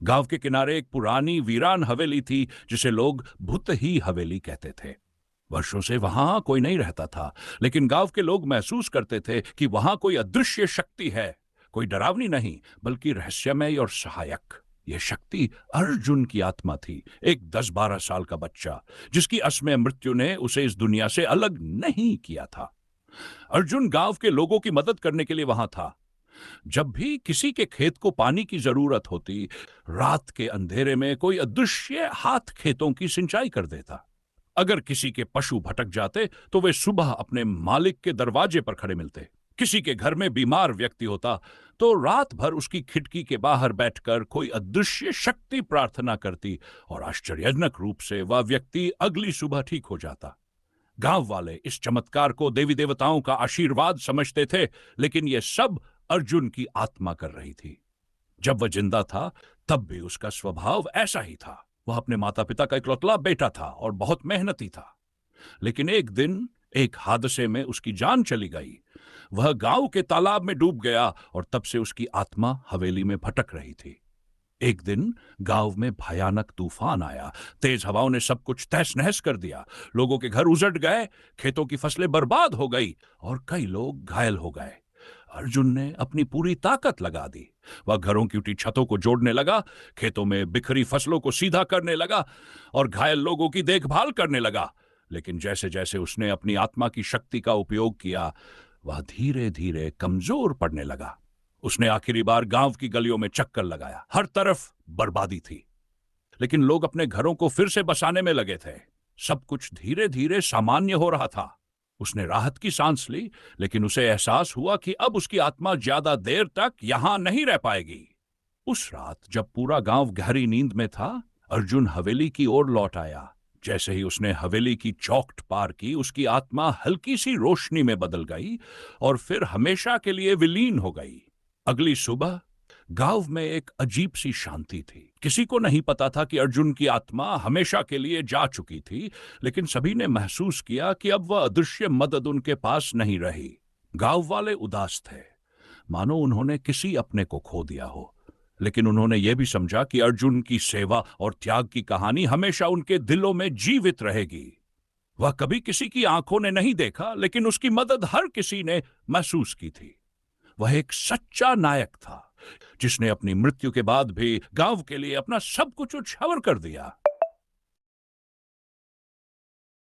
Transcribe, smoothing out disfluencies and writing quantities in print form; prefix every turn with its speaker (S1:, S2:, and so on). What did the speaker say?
S1: गांव के किनारे एक पुरानी वीरान हवेली थी जिसे लोग भूत ही हवेली कहते थे। वर्षों से वहां कोई नहीं रहता था, लेकिन गांव के लोग महसूस करते थे कि वहां कोई अदृश्य शक्ति है। कोई डरावनी नहीं, बल्कि रहस्यमय और सहायक। यह शक्ति अर्जुन की आत्मा थी, एक 10-12 साल का बच्चा जिसकी असमय मृत्यु ने उसे इस दुनिया से अलग नहीं किया था। अर्जुन गांव के लोगों की मदद करने के लिए वहां था। जब भी किसी के खेत को पानी की जरूरत होती, रात के अंधेरे में कोई अदृश्य हाथ खेतों की सिंचाई कर देता। अगर किसी के पशु भटक जाते तो वे सुबह अपने मालिक के दरवाजे पर खड़े मिलते। किसी के घर में बीमार व्यक्ति होता तो रात भर उसकी खिड़की के बाहर बैठकर कोई अदृश्य शक्ति प्रार्थना करती और आश्चर्यजनक रूप से वह व्यक्ति अगली सुबह ठीक हो जाता। गांव वाले इस चमत्कार को देवी देवताओं का आशीर्वाद समझते थे, लेकिन यह सब अर्जुन की आत्मा कर रही थी। जब वह जिंदा था तब भी उसका स्वभाव ऐसा ही था। वह अपने माता पिता का इकलौता बेटा था और बहुत मेहनती था। लेकिन एक दिन एक हादसे में उसकी जान चली गई। वह गांव के तालाब में डूब गया और तब से उसकी आत्मा हवेली में भटक रही थी। एक दिन गांव में भयानक तूफान आया। तेज हवाओं ने सब कुछ तहस नहस कर दिया। लोगों के घर उजड़ गए, खेतों की फसलें बर्बाद हो गई और कई लोग घायल हो गए। अर्जुन ने अपनी पूरी ताकत लगा दी। वह घरों की टूटी छतों को जोड़ने लगा, खेतों में बिखरी फसलों को सीधा करने लगा और घायल लोगों की देखभाल करने लगा। लेकिन जैसे जैसे उसने अपनी आत्मा की शक्ति का उपयोग किया, वह धीरे धीरे कमजोर पड़ने लगा। उसने आखिरी बार गांव की गलियों में चक्कर लगाया। हर तरफ बर्बादी थी, लेकिन लोग अपने घरों को फिर से बसाने में लगे थे। सब कुछ धीरे धीरे सामान्य हो रहा था। उसने राहत की सांस ली, लेकिन उसे एहसास हुआ कि अब उसकी आत्मा ज्यादा देर तक यहां नहीं रह पाएगी। उस रात जब पूरा गांव गहरी नींद में था, अर्जुन हवेली की ओर लौट आया। जैसे ही उसने हवेली की चौखट पार की, उसकी आत्मा हल्की सी रोशनी में बदल गई और फिर हमेशा के लिए विलीन हो गई। अगली सुबह गांव में एक अजीब सी शांति थी। किसी को नहीं पता था कि अर्जुन की आत्मा हमेशा के लिए जा चुकी थी, लेकिन सभी ने महसूस किया कि अब वह अदृश्य मदद उनके पास नहीं रही। गांव वाले उदास थे, मानो उन्होंने किसी अपने को खो दिया हो। लेकिन उन्होंने यह भी समझा कि अर्जुन की सेवा और त्याग की कहानी हमेशा उनके दिलों में जीवित रहेगी। वह कभी किसी की आंखों ने नहीं देखा, लेकिन उसकी मदद हर किसी ने महसूस की थी। वह एक सच्चा नायक था, जिसने अपनी मृत्यु के बाद भी गांव के लिए अपना सब कुछ उछावर कर दिया।